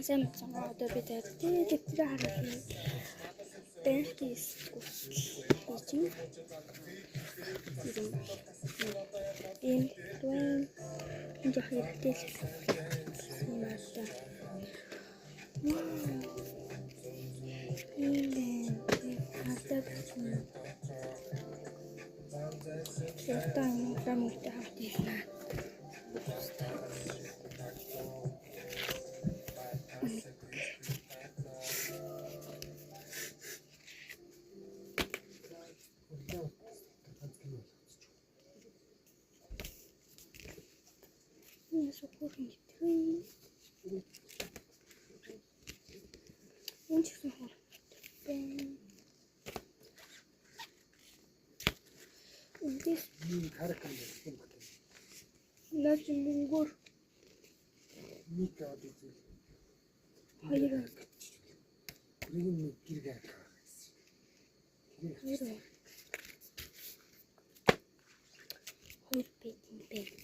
Сайн мэдсэн одоо би тэтгэрээ харуулъя. Бэнкис гүцэл энэ дуун энэ хэрэгтэй л юм аа. Ястаа грамтай хавт ирнэ. Сухой трей. Ничего не здесь даже мунгур. Hayır. Benim girger. Hayır. Hayır peki.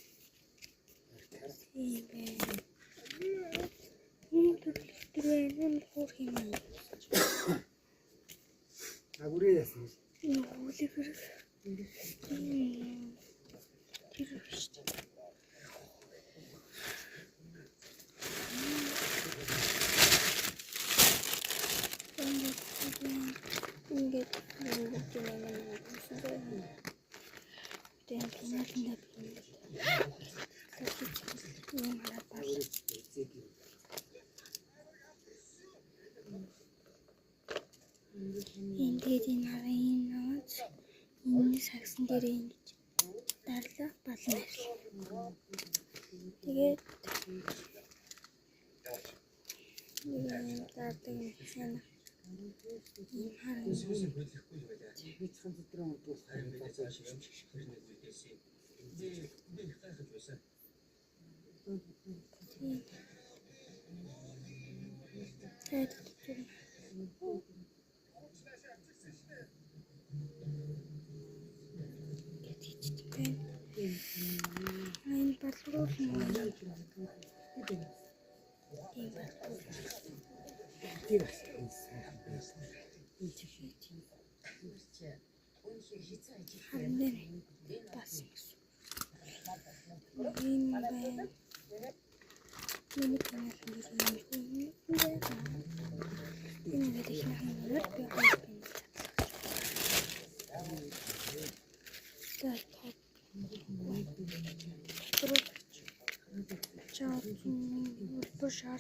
Агуриясın. Ингээд нарийн нууц энэ сагсан дээр ингэж дарлаа балан арил. Тэгээд даардаг юм шана. Ийм харин Бичсэн зүтрэн утгаас хайрлаж Ein Patron. Ciao,